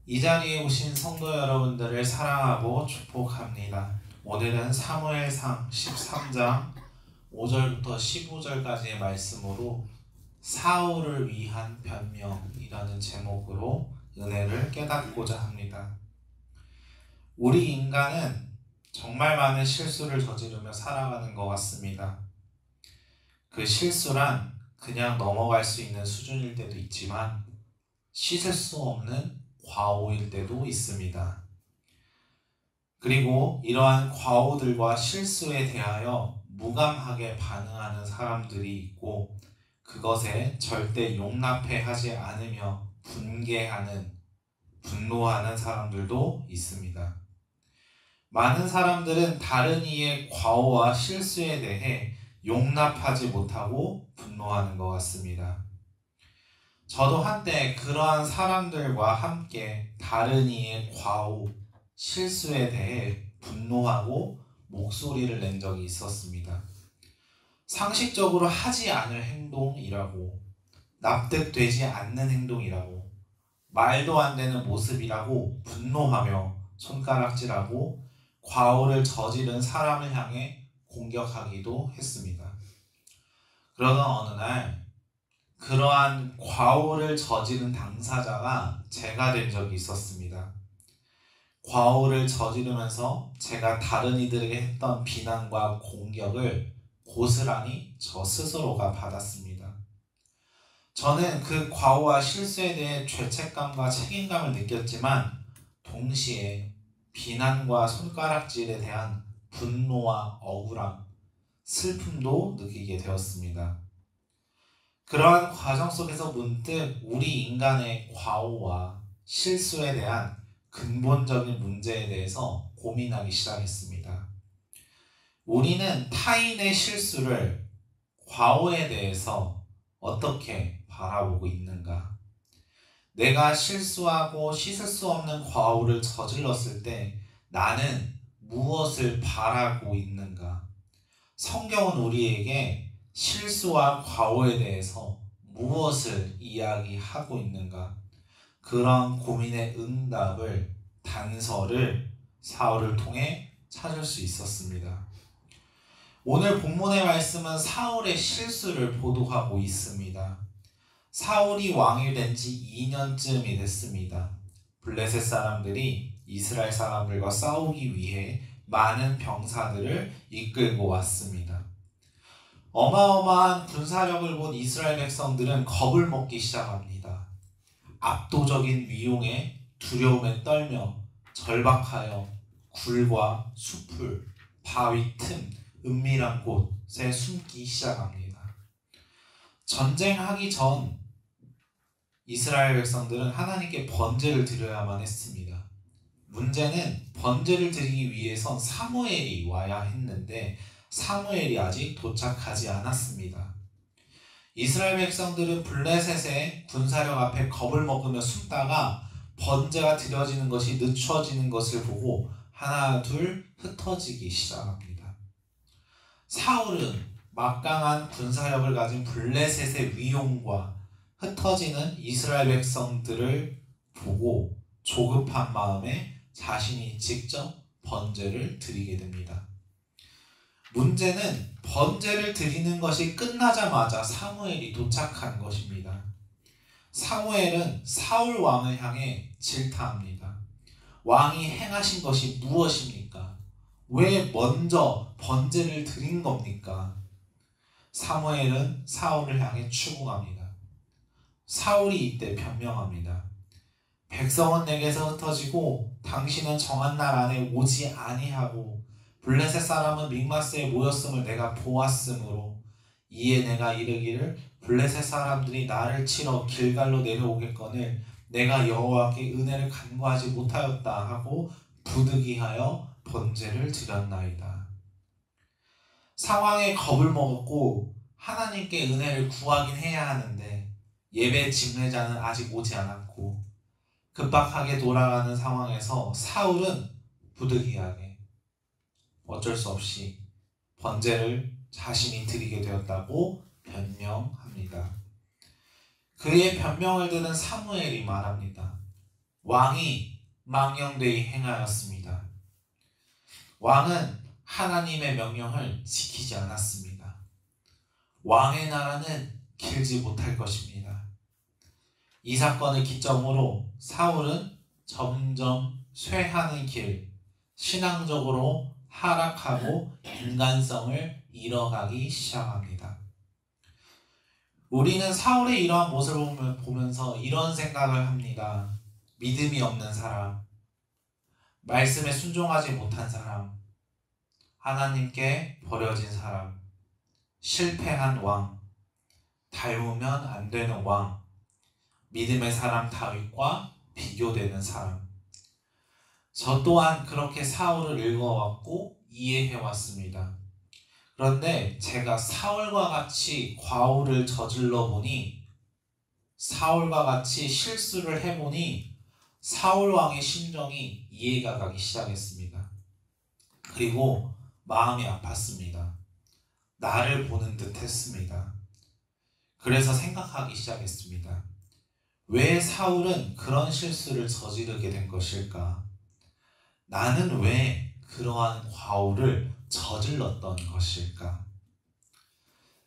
이 자리에 오신 성도 여러분들을 사랑하고 축복합니다. 오늘은 사무엘상 13장 5절부터 15절까지의 말씀으로 사울을 위한 변명이라는 제목으로 은혜를 깨닫고자 합니다. 우리 인간은 정말 많은 실수를 저지르며 살아가는 것 같습니다. 그 실수란 그냥 넘어갈 수 있는 수준일 때도 있지만 씻을 수 없는 과오일 때도 있습니다. 그리고 이러한 과오들과 실수에 대하여 무감하게 반응하는 사람들이 있고 그것에 절대 용납해 하지 않으며 분노하는 사람들도 있습니다. 많은 사람들은 다른 이의 과오와 실수에 대해 용납하지 못하고 분노하는 것 같습니다. 저도 한때 그러한 사람들과 함께 다른 이의 과오, 실수에 대해 분노하고 목소리를 낸 적이 있었습니다. 상식적으로 하지 않을 행동이라고, 납득되지 않는 행동이라고, 말도 안 되는 모습이라고 분노하며 손가락질하고 과오를 저지른 사람을 향해 공격하기도 했습니다. 그러던 어느 날 그러한 과오를 저지른 당사자가 제가 된 적이 있었습니다. 과오를 저지르면서 제가 다른 이들에게 했던 비난과 공격을 고스란히 저 스스로가 받았습니다. 저는 그 과오와 실수에 대해 죄책감과 책임감을 느꼈지만 동시에 비난과 손가락질에 대한 분노와 억울함, 슬픔도 느끼게 되었습니다. 그러한 과정 속에서 문득 우리 인간의 과오와 실수에 대한 근본적인 문제에 대해서 고민하기 시작했습니다. 우리는 타인의 실수를, 과오에 대해서 어떻게 바라보고 있는가? 내가 실수하고 씻을 수 없는 과오를 저질렀을 때 나는 무엇을 바라고 있는가? 성경은 우리에게 실수와 과오에 대해서 무엇을 이야기하고 있는가? 그런 고민의 응답을, 단서를 사울을 통해 찾을 수 있었습니다. 오늘 본문의 말씀은 사울의 실수를 보도하고 있습니다. 사울이 왕이 된 지 2년쯤이 됐습니다. 블레셋 사람들이 이스라엘 사람들과 싸우기 위해 많은 병사들을 이끌고 왔습니다. 어마어마한 군사력을 본 이스라엘 백성들은 겁을 먹기 시작합니다. 압도적인 위용에 두려움에 떨며 절박하여 굴과 숲을, 바위 틈, 은밀한 곳에 숨기 시작합니다. 전쟁하기 전 이스라엘 백성들은 하나님께 번제를 드려야만 했습니다. 문제는 번제를 드리기 위해선 사무엘이 와야 했는데 사무엘이 아직 도착하지 않았습니다. 이스라엘 백성들은 블레셋의 군사력 앞에 겁을 먹으며 숨다가 번제가 드려지는 것이 늦춰지는 것을 보고 하나 둘 흩어지기 시작합니다. 사울은 막강한 군사력을 가진 블레셋의 위용과 흩어지는 이스라엘 백성들을 보고 조급한 마음에 자신이 직접 번제를 드리게 됩니다. 문제는 번제를 드리는 것이 끝나자마자 사무엘이 도착한 것입니다. 사무엘은 사울 왕을 향해 질타합니다. 왕이 행하신 것이 무엇입니까? 왜 먼저 번제를 드린 겁니까? 사무엘은 사울을 향해 추궁합니다. 사울이 이때 변명합니다. 백성은 내게서 흩어지고 당신은 정한 날 안에 오지 아니하고 블레셋 사람은 믹마스에 모였음을 내가 보았으므로 이에 내가 이르기를 블레셋 사람들이 나를 치러 길갈로 내려오겠거늘 내가 여호와께 은혜를 간구하지 못하였다 하고 부득이하여 번제를 드렸나이다. 상황에 겁을 먹었고 하나님께 은혜를 구하긴 해야 하는데 예배 집례자는 아직 오지 않았고 급박하게 돌아가는 상황에서 사울은 부득이하게 어쩔 수 없이 번제를 자신이 드리게 되었다고 변명합니다. 그의 변명을 들은 사무엘이 말합니다. 왕이 망령되이 행하였습니다. 왕은 하나님의 명령을 지키지 않았습니다. 왕의 나라는 길지 못할 것입니다. 이 사건을 기점으로 사울은 점점 쇠하는 길, 신앙적으로 하락하고 인간성을 잃어가기 시작합니다. 우리는 사울의 이러한 모습을 보면서 이런 생각을 합니다. 믿음이 없는 사람, 말씀에 순종하지 못한 사람, 하나님께 버려진 사람, 실패한 왕, 닮으면 안 되는 왕, 믿음의 사람 다윗과 비교되는 사람. 저 또한 그렇게 사울을 읽어왔고 이해해왔습니다. 그런데 제가 사울과 같이 과오를 저질러 보니, 사울과 같이 실수를 해보니 사울 왕의 심정이 이해가 가기 시작했습니다. 그리고 마음이 아팠습니다. 나를 보는 듯 했습니다. 그래서 생각하기 시작했습니다. 왜 사울은 그런 실수를 저지르게 된 것일까? 나는 왜 그러한 과오를 저질렀던 것일까?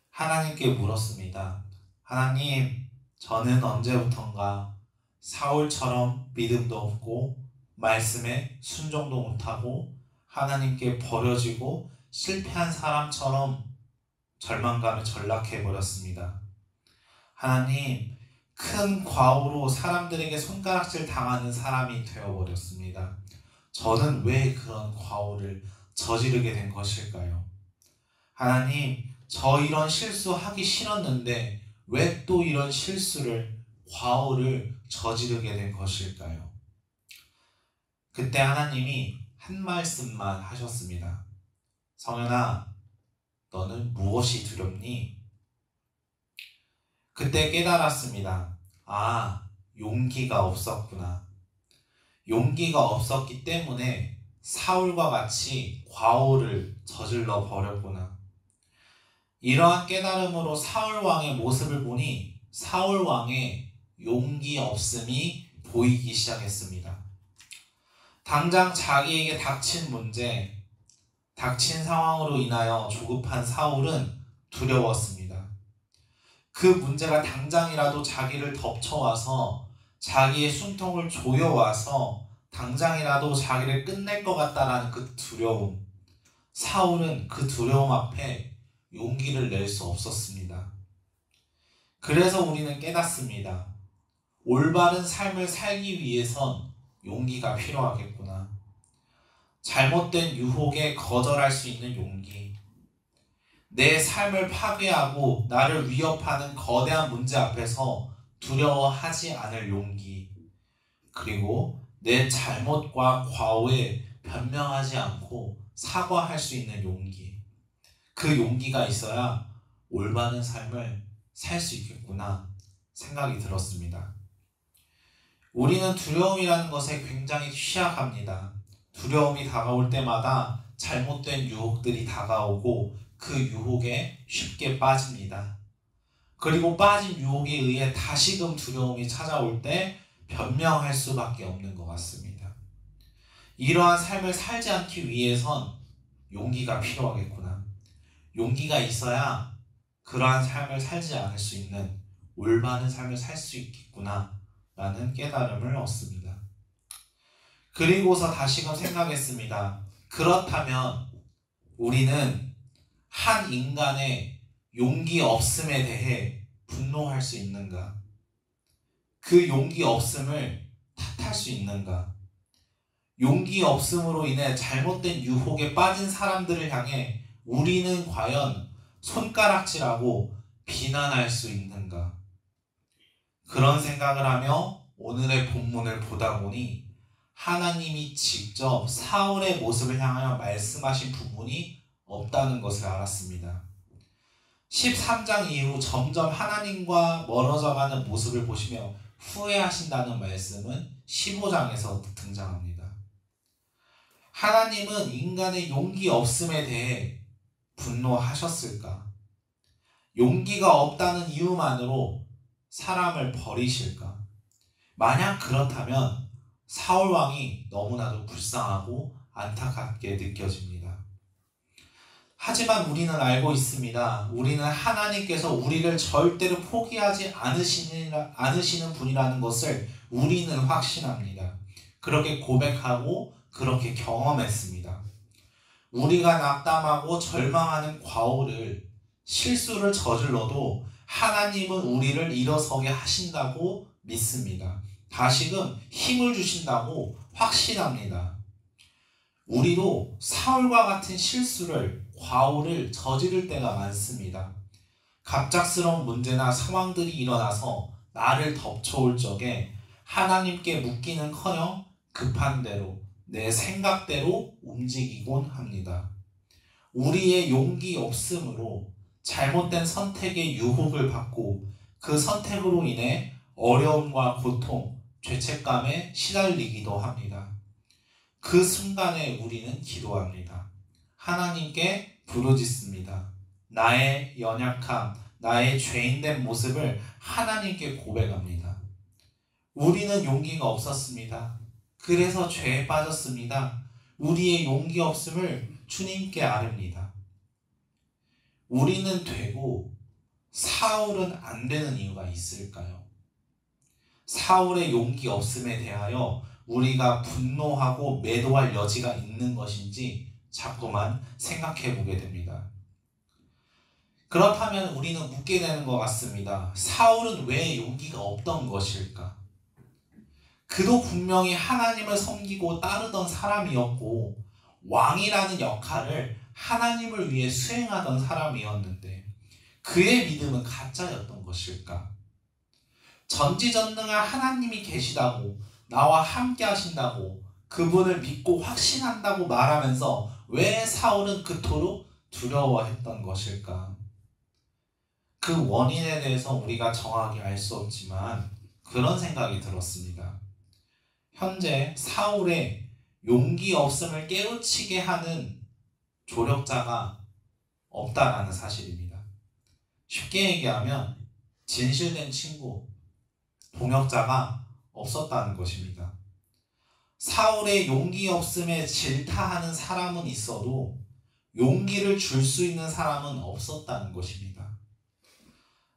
하나님께 물었습니다. 하나님, 저는 언제부턴가 사울처럼 믿음도 없고 말씀에 순종도 못하고 하나님께 버려지고 실패한 사람처럼 절망감에 전락해버렸습니다. 하나님, 큰 과오로 사람들에게 손가락질 당하는 사람이 되어버렸습니다. 저는 왜 그런 과오를 저지르게 된 것일까요? 하나님, 저 이런 실수하기 싫었는데 왜 또 이런 실수를, 과오를 저지르게 된 것일까요? 그때 하나님이 한 말씀만 하셨습니다. 성현아, 너는 무엇이 두렵니? 그때 깨달았습니다. 아, 용기가 없었구나. 용기가 없었기 때문에 사울과 같이 과오를 저질러 버렸구나. 이러한 깨달음으로 사울 왕의 모습을 보니 사울 왕의 용기 없음이 보이기 시작했습니다. 당장 자기에게 닥친 문제, 닥친 상황으로 인하여 조급한 사울은 두려웠습니다. 그 문제가 당장이라도 자기를 덮쳐와서 자기의 숨통을 조여와서 당장이라도 자기를 끝낼 것 같다라는 그 두려움. 사울은 그 두려움 앞에 용기를 낼 수 없었습니다. 그래서 우리는 깨닫습니다. 올바른 삶을 살기 위해선 용기가 필요하겠구나. 잘못된 유혹에 거절할 수 있는 용기. 내 삶을 파괴하고 나를 위협하는 거대한 문제 앞에서 두려워하지 않을 용기. 그리고 내 잘못과 과오에 변명하지 않고 사과할 수 있는 용기. 그 용기가 있어야 올바른 삶을 살 수 있겠구나 생각이 들었습니다. 우리는 두려움이라는 것에 굉장히 취약합니다. 두려움이 다가올 때마다 잘못된 유혹들이 다가오고 그 유혹에 쉽게 빠집니다. 그리고 빠진 유혹에 의해 다시금 두려움이 찾아올 때 변명할 수밖에 없는 것 같습니다. 이러한 삶을 살지 않기 위해선 용기가 필요하겠구나. 용기가 있어야 그러한 삶을 살지 않을 수 있는 올바른 삶을 살 수 있겠구나 라는 깨달음을 얻습니다. 그리고서 다시금 생각했습니다. 그렇다면 우리는 한 인간의 용기 없음에 대해 분노할 수 있는가? 그 용기 없음을 탓할 수 있는가? 용기 없음으로 인해 잘못된 유혹에 빠진 사람들을 향해 우리는 과연 손가락질하고 비난할 수 있는가? 그런 생각을 하며 오늘의 본문을 보다 보니 하나님이 직접 사울의 모습을 향하여 말씀하신 부분이 없다는 것을 알았습니다. 13장 이후 점점 하나님과 멀어져가는 모습을 보시며 후회하신다는 말씀은 15장에서 등장합니다. 하나님은 인간의 용기 없음에 대해 분노하셨을까? 용기가 없다는 이유만으로 사람을 버리실까? 만약 그렇다면 사울 왕이 너무나도 불쌍하고 안타깝게 느껴집니다. 하지만 우리는 알고 있습니다. 우리는 하나님께서 우리를 절대로 포기하지 않으시는 분이라는 것을 우리는 확신합니다. 그렇게 고백하고 그렇게 경험했습니다. 우리가 낙담하고 절망하는 과오를 실수를 저질러도 하나님은 우리를 일어서게 하신다고 믿습니다. 다시금 힘을 주신다고 확신합니다. 우리도 사울과 같은 실수를, 과오를 저지를 때가 많습니다. 갑작스러운 문제나 상황들이 일어나서 나를 덮쳐올 적에 하나님께 묻기는커녕 급한 대로 내 생각대로 움직이곤 합니다. 우리의 용기 없음으로 잘못된 선택의 유혹을 받고 그 선택으로 인해 어려움과 고통, 죄책감에 시달리기도 합니다. 그 순간에 우리는 기도합니다. 하나님께 부르짖습니다. 나의 연약함, 나의 죄인된 모습을 하나님께 고백합니다. 우리는 용기가 없었습니다. 그래서 죄에 빠졌습니다. 우리의 용기 없음을 주님께 아릅니다. 우리는 되고 사울은 안 되는 이유가 있을까요? 사울의 용기 없음에 대하여 우리가 분노하고 매도할 여지가 있는 것인지 자꾸만 생각해 보게 됩니다. 그렇다면 우리는 묻게 되는 것 같습니다. 사울은 왜 용기가 없던 것일까? 그도 분명히 하나님을 섬기고 따르던 사람이었고 왕이라는 역할을 하나님을 위해 수행하던 사람이었는데 그의 믿음은 가짜였던 것일까? 전지전능한 하나님이 계시다고, 나와 함께 하신다고, 그분을 믿고 확신한다고 말하면서 왜 사울은 그토록 두려워했던 것일까? 그 원인에 대해서 우리가 정확히 알 수 없지만 그런 생각이 들었습니다. 현재 사울의 용기 없음을 깨우치게 하는 조력자가 없다라는 사실입니다. 쉽게 얘기하면 진실된 친구, 동역자가 없었다는 것입니다. 사울의 용기 없음에 질타하는 사람은 있어도 용기를 줄 수 있는 사람은 없었다는 것입니다.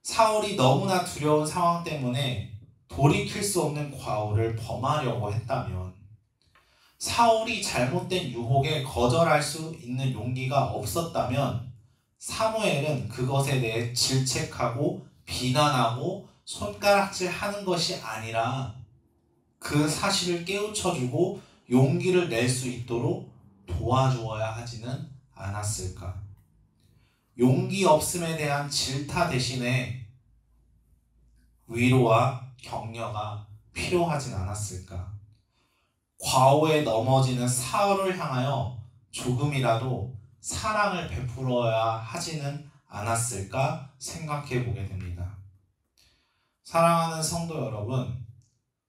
사울이 너무나 두려운 상황 때문에 돌이킬 수 없는 과오를 범하려고 했다면, 사울이 잘못된 유혹에 거절할 수 있는 용기가 없었다면 사무엘은 그것에 대해 질책하고 비난하고 손가락질하는 것이 아니라 그 사실을 깨우쳐주고 용기를 낼 수 있도록 도와주어야 하지는 않았을까? 용기 없음에 대한 질타 대신에 위로와 격려가 필요하진 않았을까? 과오에 넘어지는 사울을 향하여 조금이라도 사랑을 베풀어야 하지는 않았을까 생각해 보게 됩니다. 사랑하는 성도 여러분,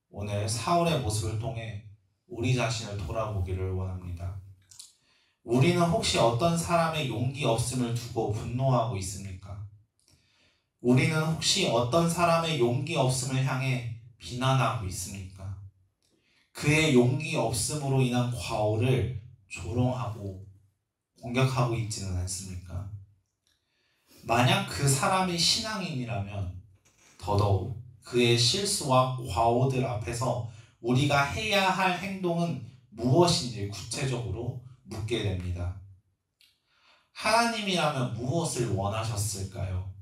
오늘 사울의 모습을 통해 우리 자신을 돌아보기를 원합니다. 우리는 혹시 어떤 사람의 용기 없음을 두고 분노하고 있습니까? 우리는 혹시 어떤 사람의 용기 없음을 향해 비난하고 있습니까? 그의 용기 없음으로 인한 과오를 조롱하고 공격하고 있지는 않습니까? 만약 그 사람이 신앙인이라면 더더욱 그의 실수와 과오들 앞에서 우리가 해야 할 행동은 무엇인지 구체적으로 묻게 됩니다. 하나님이라면 무엇을 원하셨을까요?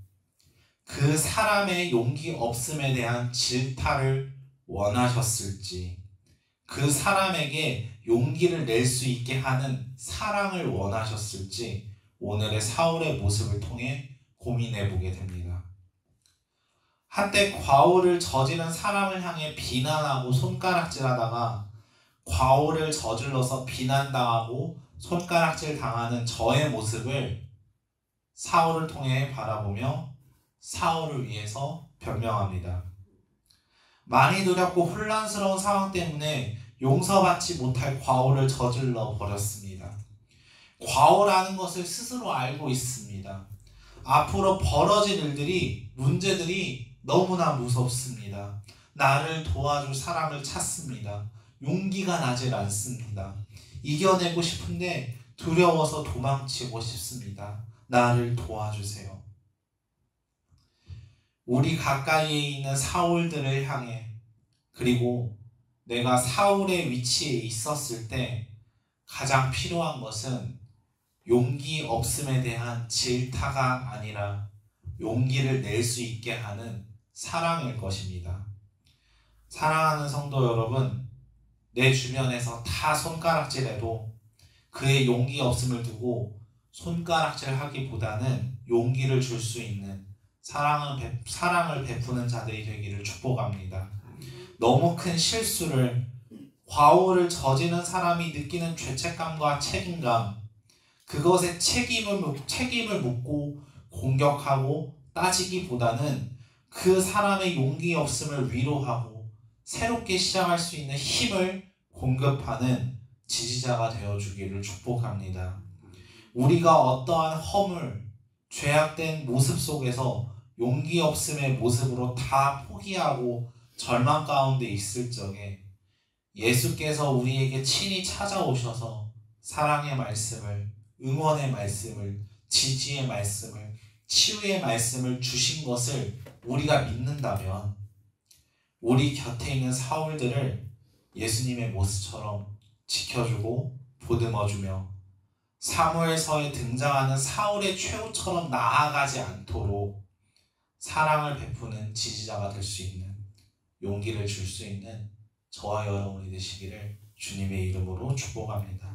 그 사람의 용기 없음에 대한 질타를 원하셨을지, 그 사람에게 용기를 낼 수 있게 하는 사랑을 원하셨을지 오늘의 사울의 모습을 통해 고민해 보게 됩니다. 한때 과오를 저지른 사람을 향해 비난하고 손가락질하다가 과오를 저질러서 비난당하고 손가락질 당하는 저의 모습을 사울을 통해 바라보며 사울을 위해서 변명합니다. 많이 두렵고 혼란스러운 상황 때문에 용서받지 못할 과오를 저질러 버렸습니다. 과오라는 것을 스스로 알고 있습니다. 앞으로 벌어질 일들이, 문제들이 너무나 무섭습니다. 나를 도와줄 사람을 찾습니다. 용기가 나질 않습니다. 이겨내고 싶은데 두려워서 도망치고 싶습니다. 나를 도와주세요. 우리 가까이에 있는 사울들을 향해, 그리고 내가 사울의 위치에 있었을 때 가장 필요한 것은 용기 없음에 대한 질타가 아니라 용기를 낼 수 있게 하는 사랑일 것입니다. 사랑하는 성도 여러분, 내 주변에서 다 손가락질해도 그의 용기 없음을 두고 손가락질하기보다는 용기를 줄 수 있는 사랑을 베푸는 자들이 되기를 축복합니다. 너무 큰 실수를, 과오를 저지른 사람이 느끼는 죄책감과 책임감, 그것에 책임을 묻고 공격하고 따지기보다는 그 사람의 용기 없음을 위로하고 새롭게 시작할 수 있는 힘을 공급하는 지지자가 되어주기를 축복합니다. 우리가 어떠한 허물, 죄악된 모습 속에서 용기 없음의 모습으로 다 포기하고 절망 가운데 있을 적에 예수께서 우리에게 친히 찾아오셔서 사랑의 말씀을, 응원의 말씀을, 지지의 말씀을, 치유의 말씀을 주신 것을 우리가 믿는다면 우리 곁에 있는 사울들을 예수님의 모습처럼 지켜주고 보듬어주며 사무엘서에 등장하는 사울의 최후처럼 나아가지 않도록 사랑을 베푸는 지지자가 될 수 있는, 용기를 줄 수 있는 저와 여러분이 되시기를 주님의 이름으로 축복합니다.